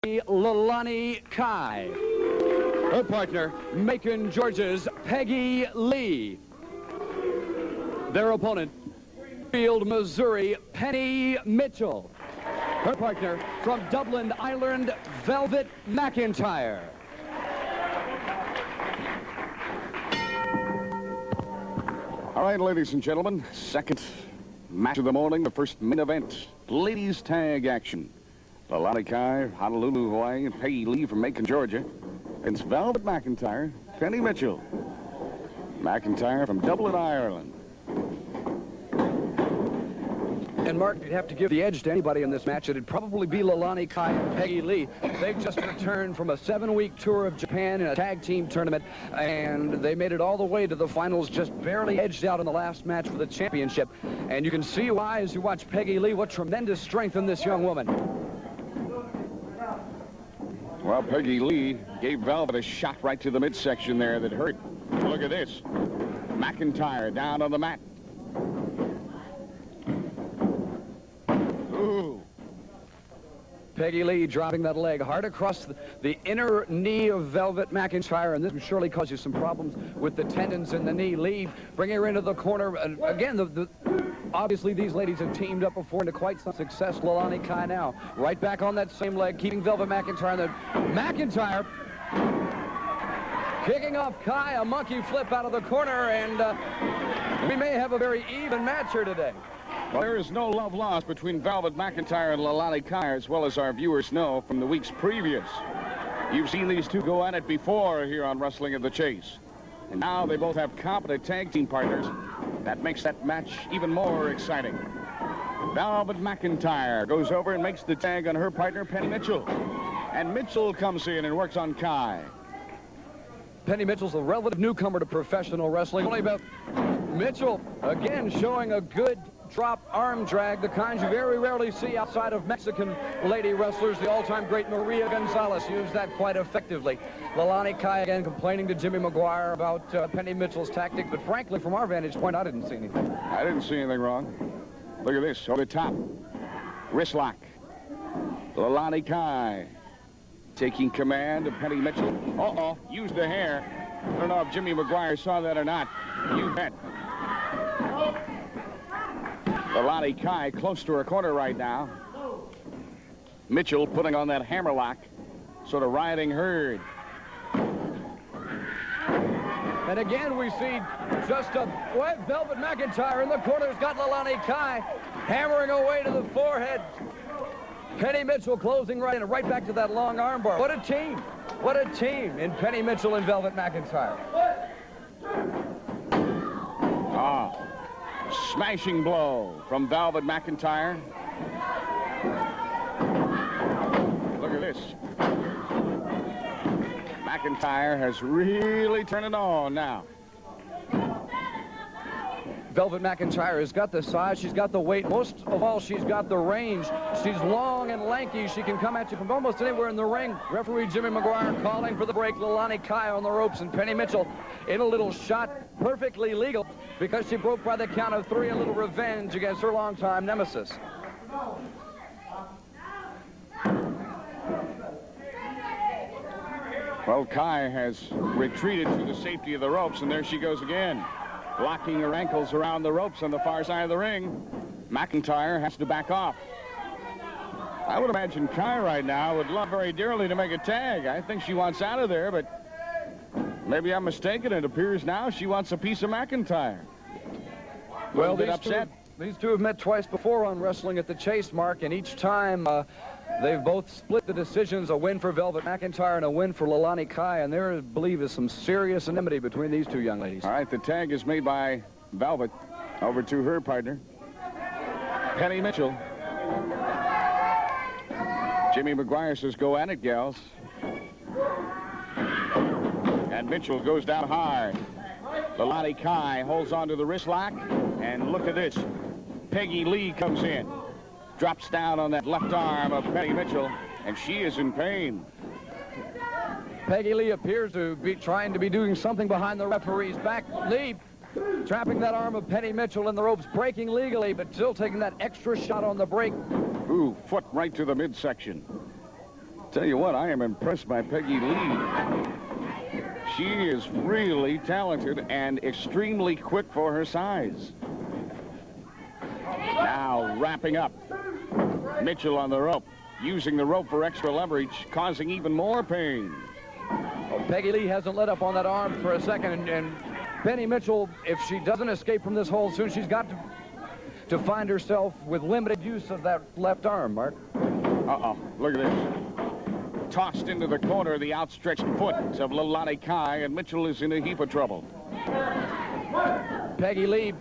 Lelani Kai. Her partner, Macon, Georgia's Peggy Lee. Their opponent, Field, Missouri, Penny Mitchell. Her partner, from Dublin, Ireland, Velvet McIntyre. All right, ladies and gentlemen, second match of the morning, the first main event, ladies tag action. Lelani Kai, Honolulu, Hawaii, and Peggy Lee from Macon, Georgia, against Velvet McIntyre, Penny Mitchell. McIntyre from Dublin, Ireland. And Mark, you'd have to give the edge to anybody in this match. It'd probably be Lelani Kai and Peggy Lee. They've just returned from a 7-week tour of Japan in a tag team tournament, and they made it all the way to the finals, just barely edged out in the last match for the championship. And you can see why as you watch Peggy Lee, what tremendous strength in this young woman. Well, Peggy Lee gave Velvet a shot right to the midsection there that hurt. Look at this. McIntyre down on the mat. Ooh. Peggy Lee dropping that leg hard across the inner knee of Velvet McIntyre, and this will surely cause you some problems with the tendons in the knee. Lee bringing her into the corner. And again, obviously these ladies have teamed up before into quite some success. Lelani Kai now right back on that same leg, keeping Velvet McIntyre. And McIntyre kicking off Kai, a monkey flip out of the corner, and we may have a very even match here today. Well, there is no love lost between Velvet McIntyre and Lelani Kai, as well as our viewers know from the weeks previous. You've seen these two go at it before here on Wrestling at the Chase. And now they both have competent tag team partners. That makes that match even more exciting. Velvet McIntyre goes over and makes the tag on her partner, Penny Mitchell. And Mitchell comes in and works on Kai. Penny Mitchell's a relative newcomer to professional wrestling. Only about Mitchell, again, showing a good drop arm drag, the kinds you very rarely see outside of Mexican lady wrestlers. The all-time great Maria Gonzalez used that quite effectively. Lelani Kai again complaining to Jimmy McGuire about Penny Mitchell's tactic, but frankly, from our vantage point, I didn't see anything. I didn't see anything wrong. Look at this, over the top. Wrist lock. Lelani Kai taking command of Penny Mitchell. Uh-oh, used the hair. I don't know if Jimmy McGuire saw that or not. You bet. Lelani Kai close to her corner right now. Mitchell putting on that hammerlock, sort of riding herd. And again, we see just a Velvet McIntyre in the corner has got Lelani Kai hammering away to the forehead. Penny Mitchell closing right in, right back to that long armbar. What a team. What a team in Penny Mitchell and Velvet McIntyre. Ah. Smashing blow from Velvet McIntyre. Look at this. McIntyre has really turned it on now. Velvet McIntyre has got the size, she's got the weight, most of all she's got the range. She's long and lanky, she can come at you from almost anywhere in the ring. Referee Jimmy McGuire calling for the break. Lelani Kai on the ropes, and Penny Mitchell in a little shot, perfectly legal because she broke by the count of 3, a little revenge against her longtime nemesis. Well, Kai has retreated to the safety of the ropes, and there she goes again. Locking her ankles around the ropes on the far side of the ring. McIntyre has to back off. I would imagine Kai right now would love very dearly to make a tag. I think she wants out of there, but maybe I'm mistaken. It appears now she wants a piece of McIntyre. Well, these two have met twice before on Wrestling at the Chase, Mark, and each time they've both split the decisions, a win for Velvet McIntyre and a win for Lelani Kai, and there, I believe, is some serious enmity between these two young ladies. All right, the tag is made by Velvet over to her partner, Penny Mitchell. Jimmy McGuire says, go at it, gals. And Mitchell goes down hard. Lelani Kai holds on to the wrist lock, and look at this. Peggy Lee comes in. Drops down on that left arm of Penny Mitchell, and she is in pain. Peggy Lee appears to be trying to be doing something behind the referee's back. Lee trapping that arm of Penny Mitchell in the ropes, breaking legally, but still taking that extra shot on the break. Ooh, foot right to the midsection. Tell you what, I am impressed by Peggy Lee. She is really talented and extremely quick for her size. Now wrapping up. Mitchell on the rope, using the rope for extra leverage, causing even more pain. Well, Peggy Lee hasn't let up on that arm for a second, and Penny Mitchell, if she doesn't escape from this hold soon, she's got to find herself with limited use of that left arm, Mark. Look at this. Tossed into the corner, the outstretched foot of Lelani Kai, and Mitchell is in a heap of trouble. Peggy Lee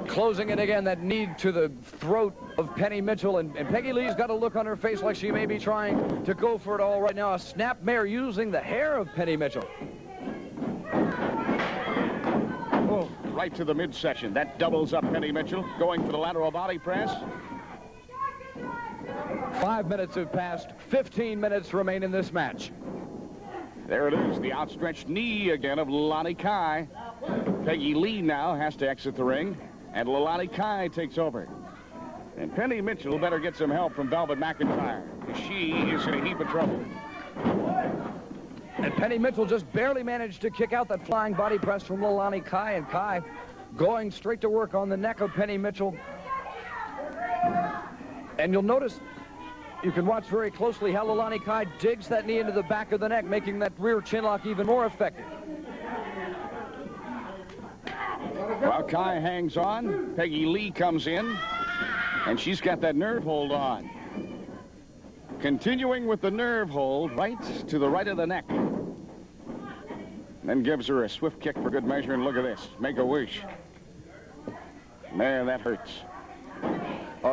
closing it again, that knee to the throat of Penny Mitchell, and Peggy Lee's got a look on her face like she may be trying to go for it all right now. A snap mare using the hair of Penny Mitchell. Oh, right to the midsection. That doubles up Penny Mitchell, going for the lateral body press. 5 minutes have passed. 15 minutes remain in this match. There it is, the outstretched knee again of Lelani Kai. Peggy Lee now has to exit the ring, and Lelani Kai takes over. And Penny Mitchell better get some help from Velvet McIntyre. She is in a heap of trouble. And Penny Mitchell just barely managed to kick out that flying body press from Lelani Kai, and Kai going straight to work on the neck of Penny Mitchell. And you'll notice, you can watch very closely how Lelani Kai digs that knee into the back of the neck, making that rear chin lock even more effective. While Kai hangs on, Peggy Lee comes in, and she's got that nerve hold on. Continuing with the nerve hold right to the right of the neck. Then gives her a swift kick for good measure, and look at this. Make a wish. Man, that hurts.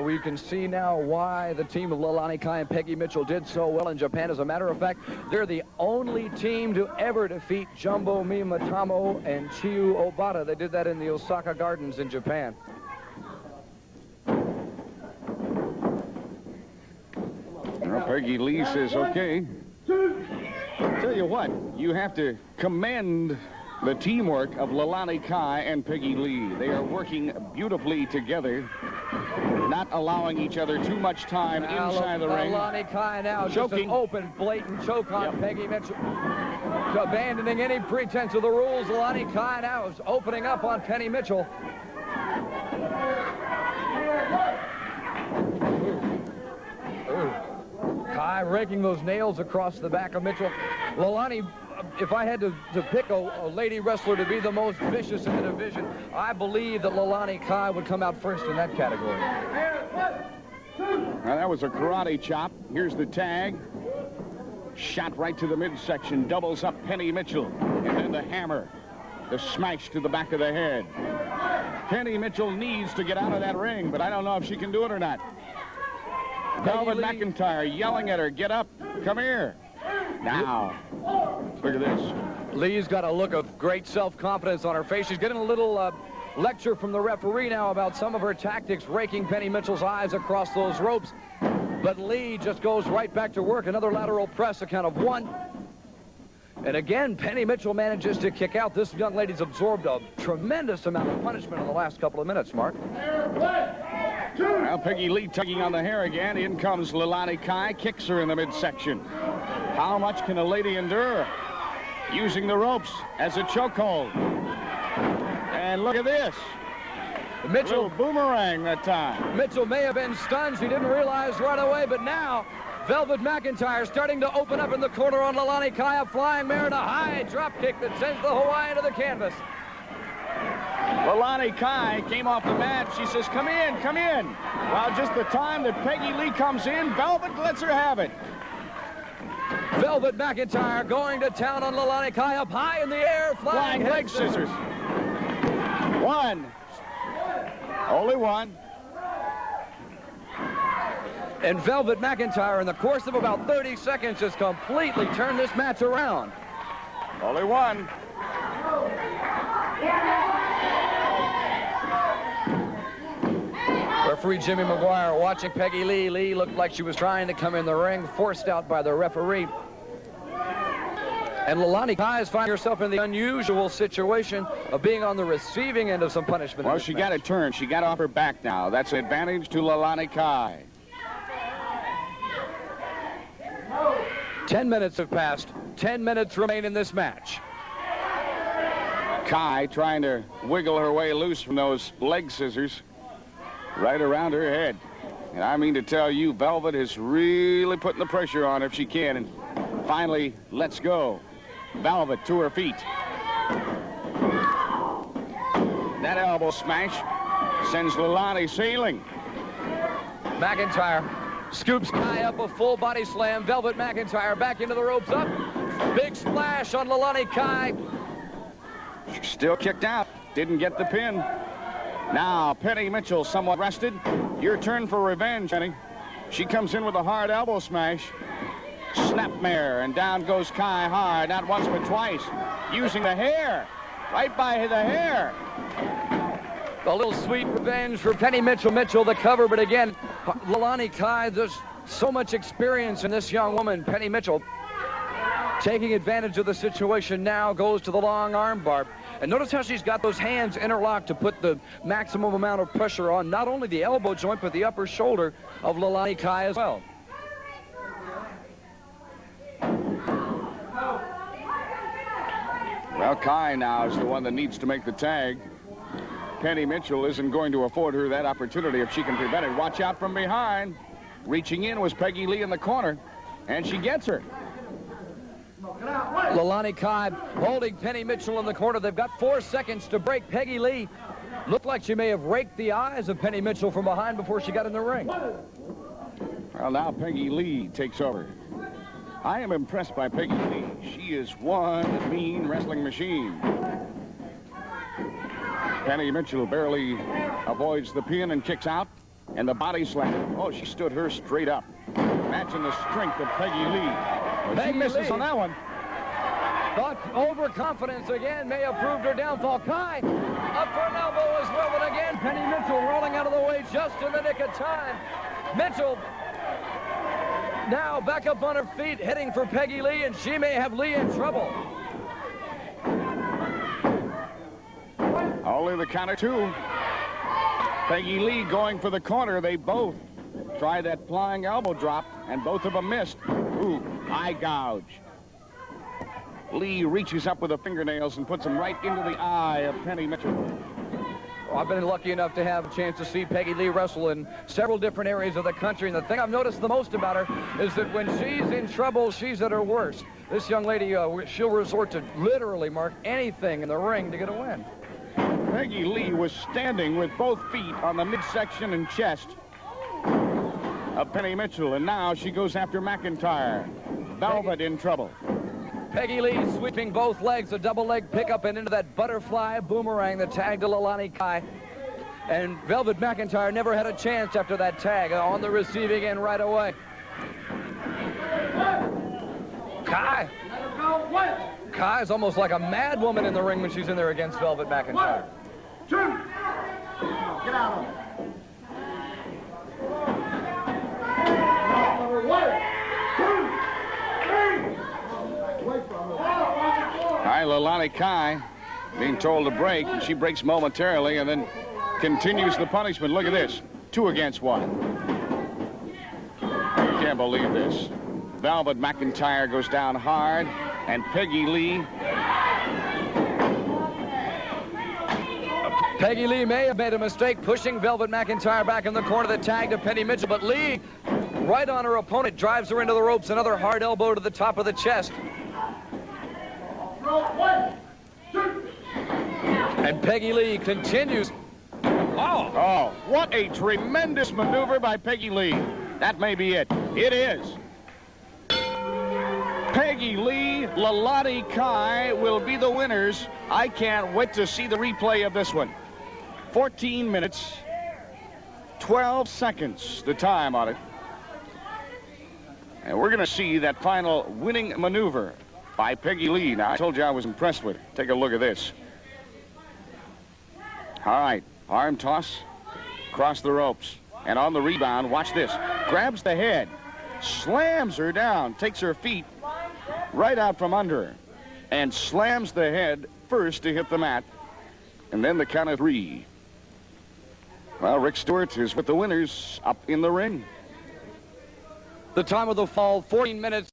We can see now why the team of Lelani Kai and Peggy Mitchell did so well in Japan. As a matter of fact, they're the only team to ever defeat Jumbo Miyamoto and Chiyu Obata. They did that in the Osaka Gardens in Japan. Well, Peggy Lee says, okay. Tell you what, you have to commend the teamwork of Lelani Kai and Peggy Lee. They are working beautifully together, not allowing each other too much time now inside the ring. Lelani Kai now choking. Just an open, blatant choke on Peggy Mitchell. Abandoning any pretense of the rules, Lelani Kai now is opening up on Penny Mitchell. Kai raking those nails across the back of Mitchell. Lelani, if I had to pick a lady wrestler to be the most vicious in the division, I believe that Lelani Kai would come out first in that category. Now, that was a karate chop. Here's the tag. Shot right to the midsection. Doubles up Penny Mitchell. And then the hammer. The smash to the back of the head. Penny Mitchell needs to get out of that ring, but I don't know if she can do it or not. Velvet McIntyre yelling at her, get up, come here. Now, look at this. Lee's got a look of great self-confidence on her face. She's getting a little lecture from the referee now about some of her tactics, raking Penny Mitchell's eyes across those ropes. But Lee just goes right back to work. Another lateral press, a count of 1. And again, Penny Mitchell manages to kick out. This young lady's absorbed a tremendous amount of punishment in the last couple of minutes, Mark. Now Peggy Lee tugging on the hair again. In comes Lelani Kai, kicks her in the midsection. How much can a lady endure? Using the ropes as a chokehold. And look at this. Mitchell, boomerang that time. Mitchell may have been stunned. She didn't realize right away, but now Velvet McIntyre starting to open up in the corner on Lelani Kai. A flying mare and a high drop kick that sends the Hawaiian to the canvas. Lelani Kai came off the mat. She says, come in, come in. Well, just the time that Peggy Lee comes in, Velvet lets her have it. Velvet McIntyre going to town on Lelani Kai, up high in the air, flying leg scissors. 1. Only 1. And Velvet McIntyre, in the course of about 30 seconds, has completely turned this match around. Only 1. Referee Jimmy McGuire watching Peggy Lee. Lee looked like she was trying to come in the ring, forced out by the referee. And Lelani Kai is finding herself in the unusual situation of being on the receiving end of some punishment. Well, she got a turn. She got off her back now. That's an advantage to Lelani Kai. 10 minutes have passed. 10 minutes remain in this match. Kai trying to wiggle her way loose from those leg scissors right around her head. And I mean to tell you, Velvet is really putting the pressure on her if she can. And finally, let's go. Velvet to her feet. That elbow smash sends Lelani sailing. McIntyre scoops Kai up a full body slam. Velvet McIntyre back into the ropes up. Big splash on Lelani Kai. Still kicked out. Didn't get the pin. Now, Penny Mitchell somewhat rested. Your turn for revenge, Penny. She comes in with a hard elbow smash. Snapmare, and down goes Kai hard. Not once, but twice. Using the hair. Right by the hair. A little sweet revenge for Penny Mitchell. Mitchell the cover, but again, Lelani Kai, there's so much experience in this young woman. Penny Mitchell taking advantage of the situation now, goes to the long arm bar. And notice how she's got those hands interlocked to put the maximum amount of pressure on not only the elbow joint, but the upper shoulder of Lelani Kai as well. Well, Kai now is the one that needs to make the tag. Penny Mitchell isn't going to afford her that opportunity if she can prevent it. Watch out from behind. Reaching in was Peggy Lee in the corner, and she gets her. Lelani Kai holding Penny Mitchell in the corner. They've got 4 seconds to break. Peggy Lee looked like she may have raked the eyes of Penny Mitchell from behind before she got in the ring. Well, now Peggy Lee takes over. I am impressed by Peggy Lee. She is one mean wrestling machine. Penny Mitchell barely avoids the pin and kicks out, and the body slam. Oh, she stood her straight up. Imagine the strength of Peggy Lee. Well, she misses on that one. Thought overconfidence again may have proved her downfall. Kai up for an elbow as well, but again Penny Mitchell rolling out of the way just in the nick of time. Mitchell now back up on her feet, heading for Peggy Lee, and she may have Lee in trouble. Only the count of 2. Peggy Lee going for the corner. They both try that flying elbow drop, and both of them missed. Ooh, eye gouge. Lee reaches up with the fingernails and puts them right into the eye of Penny Mitchell. Well, I've been lucky enough to have a chance to see Peggy Lee wrestle in several different areas of the country, and the thing I've noticed the most about her is that when she's in trouble, she's at her worst. This young lady, she'll resort to literally mark anything in the ring to get a win. Peggy Lee was standing with both feet on the midsection and chest of Penny Mitchell, and now she goes after McIntyre. Velvet in trouble. Peggy Lee sweeping both legs, a double leg pickup, and into that butterfly boomerang, the tag to Lelani Kai. And Velvet McIntyre never had a chance after that tag, on the receiving end right away. Kai's almost like a mad woman in the ring when she's in there against Velvet McIntyre. 1, 2. Get out of it. Number 1, 2, 3. All right, Lelani Kai being told to break, and she breaks momentarily and then continues the punishment. Look at this. 2 against 1. Can't believe this. Velvet McIntyre goes down hard, and Peggy Lee. Peggy Lee may have made a mistake pushing Velvet McIntyre back in the corner. The tag to Penny Mitchell, but Lee, right on her opponent, drives her into the ropes. Another hard elbow to the top of the chest. 1, 2. And Peggy Lee continues. Oh, what a tremendous maneuver by Peggy Lee. That may be it. It is. Peggy Lee, Lelani Kai will be the winners. I can't wait to see the replay of this one. 14 minutes, 12 seconds, the time on it. And we're going to see that final winning maneuver by Peggy Lee. Now, I told you I was impressed with it. Take a look at this. All right, arm toss, across the ropes. And on the rebound, watch this. Grabs the head, slams her down, takes her feet right out from under her, and slams the head first to hit the mat, and then the count of 3. Well, Rick Stewart is with the winners up in the ring. The time of the fall, 14 minutes.